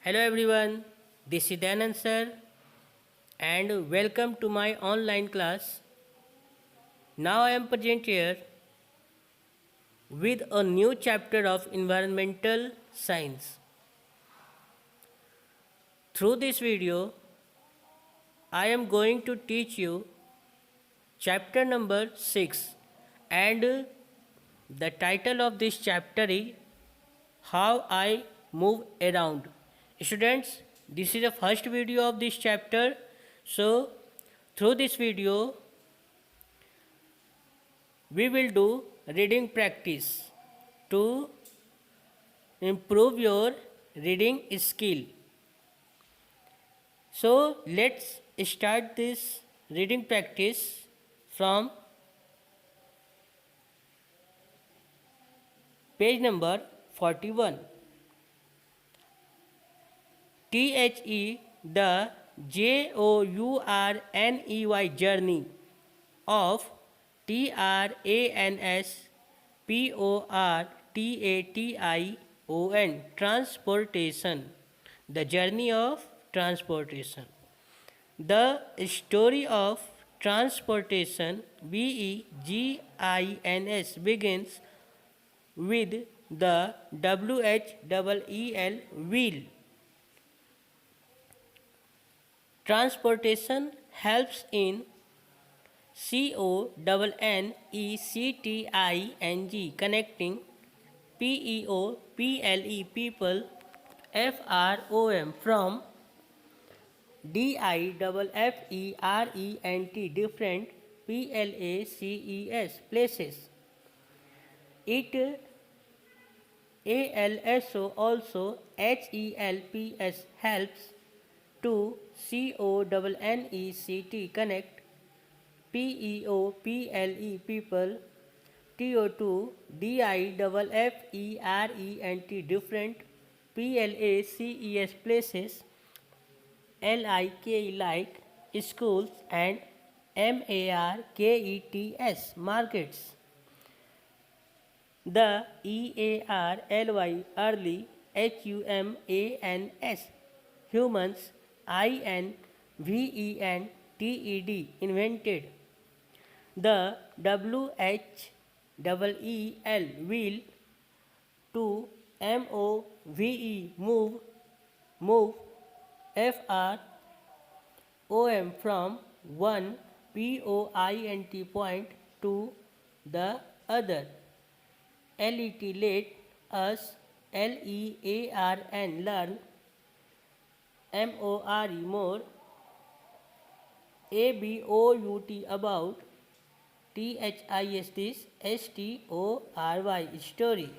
Hello everyone, this is Danan sir and welcome to my online class. Now I am present here with a new chapter of environmental science. Through this video, I am going to teach you chapter number 6 and the title of this chapter is How I Move Around. Students, this is the first video of this chapter. So, through this video, we will do reading practice to improve your reading skill. So, let's start this reading practice from page number 41. THE, the JOURNEY journey of TRANSPORTATION, transportation, the journey of transportation. The story of transportation BEGINS begins with the WHEEL wheel. Transportation helps in CONNECTING, connecting PEOPLE, people, FROM, from, DIFFERENT, different, PLACES, places. It also HELPS, helps, to CONNECT, connect, PEOPLE, people, TO2 DIFFERENT, different, PLACES, places, LIKE, like, schools, and MARKETS, markets. The EARLY, early, HUMANS, humans, INVENTED, invented. The WHEEL, wheel, to MOVE, move, FROM, from one point to the other. LET, let us, LEARN, learn, MORE, more, ABOUT, about, THIS, this, STORY, story.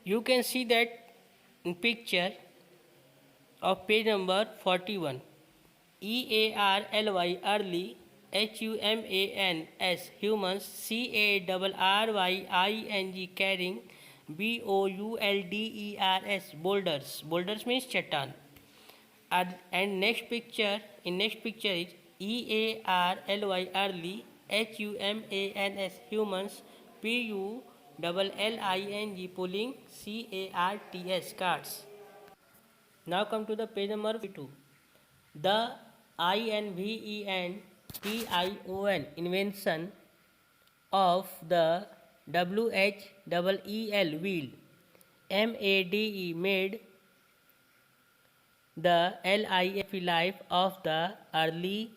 You can see that in picture of page number 41. EARLY, early, HUMANS, humans, CARRYING, carrying, BOULDERS, boulders. Boulders means chatan. And next picture is EARLY, early, HUMANS, humans, PULLING, pulling, CARTS, carts. Now come to the page number 42. The INVENTION, invention of the WHEEL, wheel. MADE, made. The LIFE, life, of the early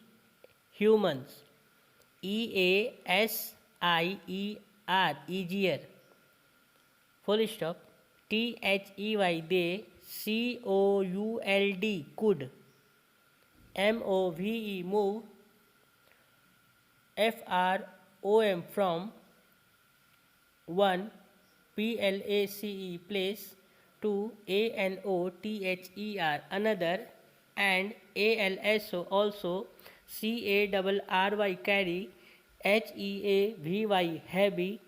humans. EASIER, easier, full stop. THEY, they. COULD, could. MOVE, move. FROM, from. One, PLACE, place. Two, ANOTHER, another. And ALSO, also. CARRY, carry. HEAVY, heavy.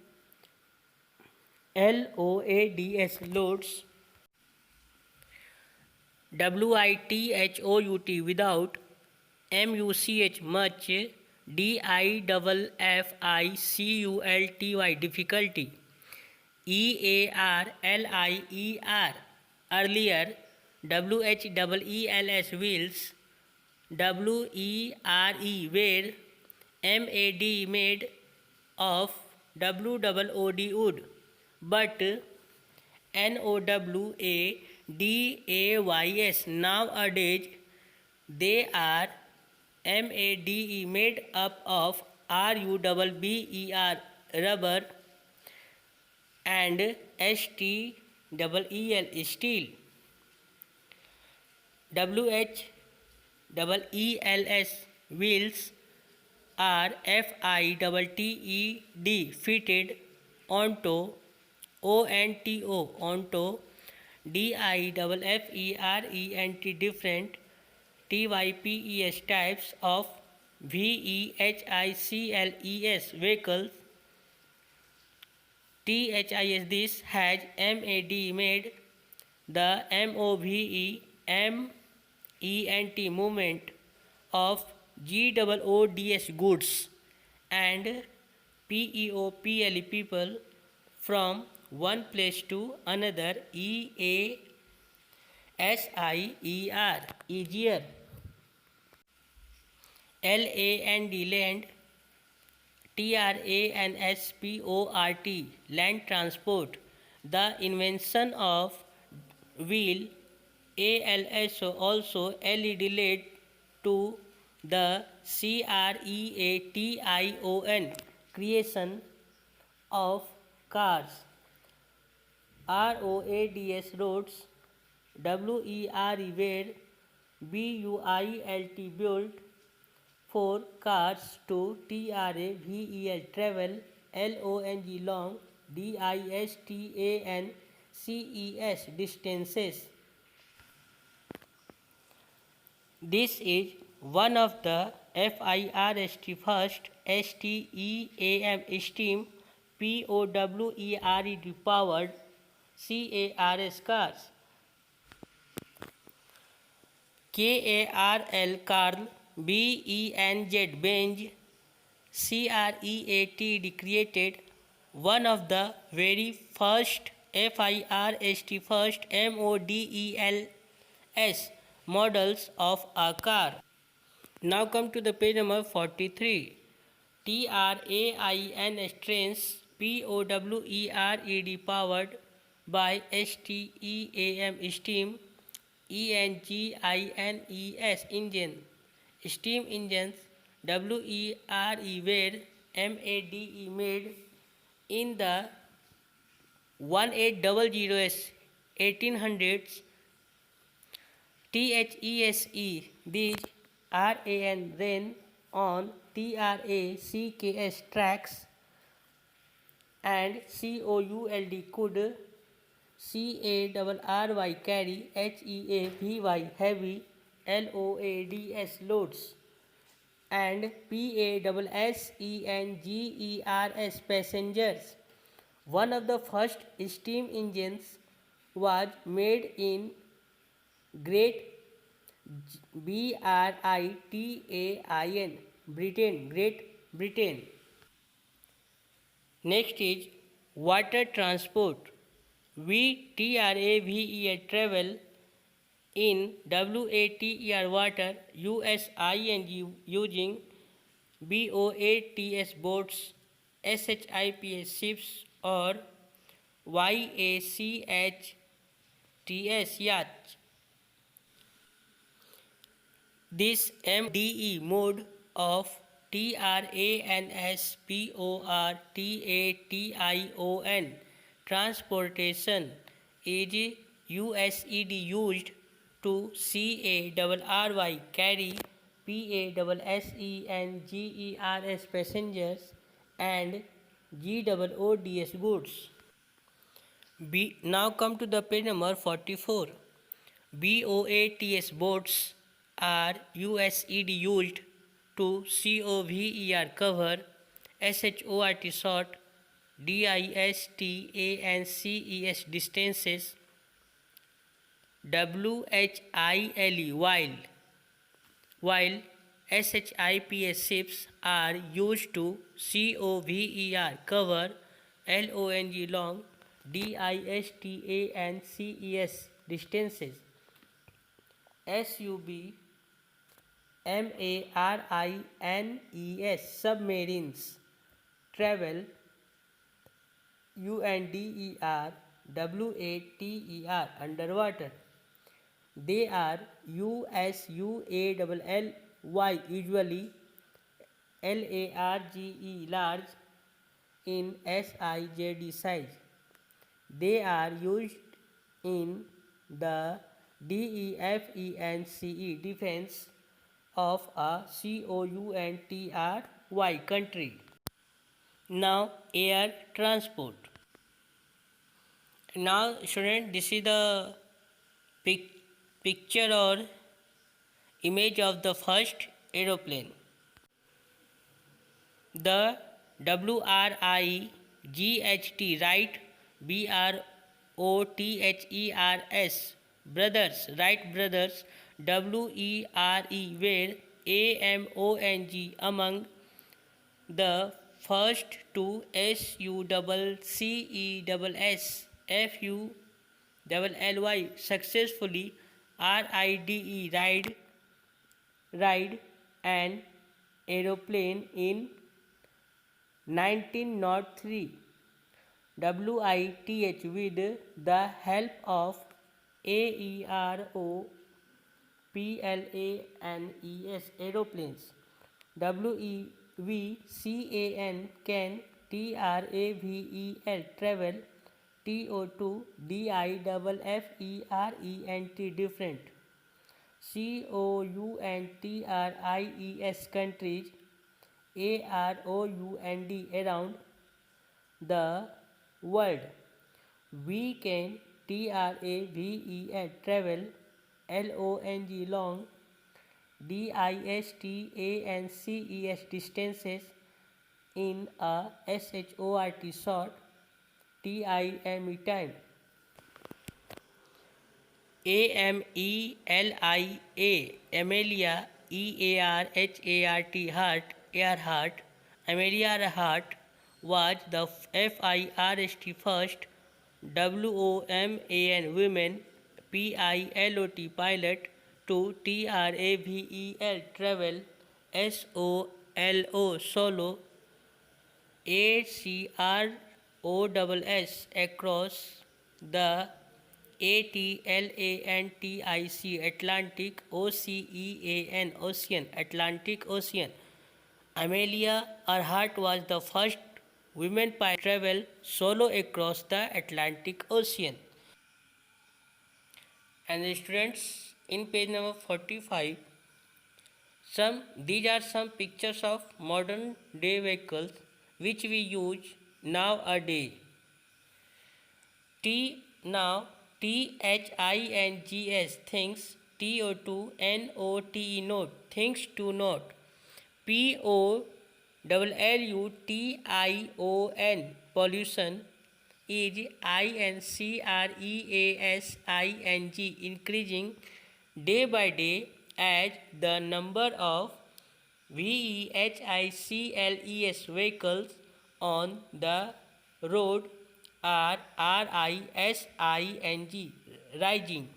LOADS, loads. WITHOUT, without. MUCH, much. DIFFICULTY, difficulty. EARLIER, earlier. WHEELS wheels, WERE were, MAD made of WOOD wood, but NOWADAYS nowadays they are MADE made up of RUBBER rubber and STEEL steel. WHEELS wheels are FITTED fitted onto onto DIFFERENT different TYPES types of VEHICLES vehicles. THIS this has MAD made the MOVEMENT movement of GOODS goods and PEOPLE people from one place to another EASIER easier. LAND land, TRANSPORT land transport. The invention of wheel also led to the CREATION creation of cars. ROADS roads, WERE were BUILT built for cars to TRAVEL travel, LONG long, DISTANCES distances. This is one of the FIRST first STEAM steam POWERED powered CARS cars. KARL Carl, BENZ Benz, CREATED created one of the very first FIRST first MODELS models of a car. Now come to the page number 43. TRAIN trains POWERED powered by STEAM steam ENGINES engine. Steam engines WERE were MADE made in the 1800s 1800s. THESE these RAN ran on TRACKS tracks and COULD could CARRY carry HEAVY heavy LOADS loads and PASSENGERS passengers. One of the first steam engines was made in Great Britain, Great Britain. Next is water transport. We TRAVEL travel in WATER water USING using BOATS boats, SHIPS ships or YACHTS yachts. This MDE mode of TRANSPORTATION transportation is USED used to CARRY carry PASSENGERS passengers and GOODS goods. Now come to the page number 44. BOATS boats are USED used to COVER cover, SHORT short, DISTANCES distances, WHILE while SHIPS ships are used to COVER cover, LONG long, DISTANCES distances. submarines, submarines. Travel, UNDERWATER, underwater. They are USUALLY, usually LARGE, large, in SIZD, size. They are used in the DEFENCE, defense of a COUNTRY country. Now air transport. Now student, this is the picture or image of the first aeroplane. The WRIGHT, right, BROTHERS, brothers, Wright brothers, WERE, were AMONG, among the first two. SUCCESS, FULLY, successfully RIDE, ride an aeroplane in 1903. WITH, with the help of AEROPLANES, aeroplanes. WEVCAN, can. TRAVEL, travel. TO2 DIFFERENT, different. COUNTRIES, countries. AROUND, around the world. We can. TRAVEL, travel. LONG, long. DISTANCES, distances. In a SHORT, short. TIME, time. AMELIA, Amelia, EARHART, heart. Amelia Earhart was the FIRST, WOMAN, women. PILOT, pilot. To TRAVEL, travel. SOLO, solo. ACROSS, across. The ATLANTIC, Atlantic. OCEAN, ocean, Atlantic Ocean. Amelia Earhart was the first woman pilot to travel solo across the Atlantic Ocean. And the students, in page number 45, these are some pictures of modern day vehicles which we use nowadays. THINGS, things. TO2 NOTE, note, things to note. POLLUTION, pollution, is INCREASING, increasing day by day as the number of VEHICLES, vehicles on the road are RISING, rising.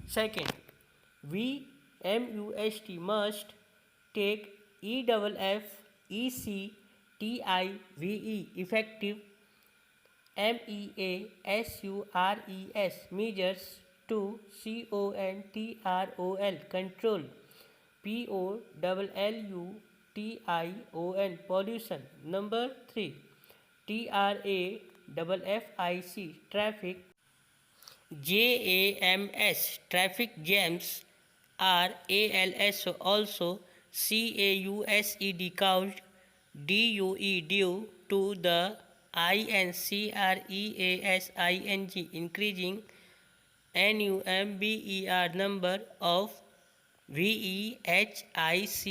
Second, we must take EFFECTIVE, effective. MEASURES, measures. To CONTROL, control. POLLUTION, pollution. Number 3, TRAFFIC, traffic. JAMS, traffic jams. RALS, also. CAUSED, caused. DUE, due to. The INCREASING, increasing. NUMBER, number of VEHICLES,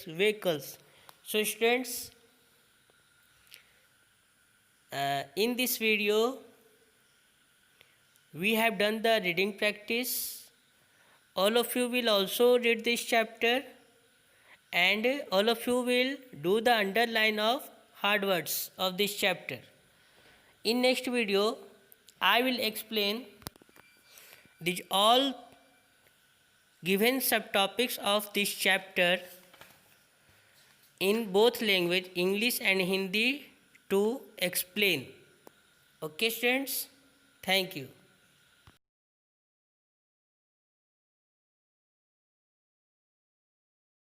vehicles. So students, in this video we have done the reading practice. All of you will also read this chapter and all of you will do the underline of hard words of this chapter. In next video I will explain these all given subtopics of this chapter in both language English and Hindi to explain. Okay students, thank you.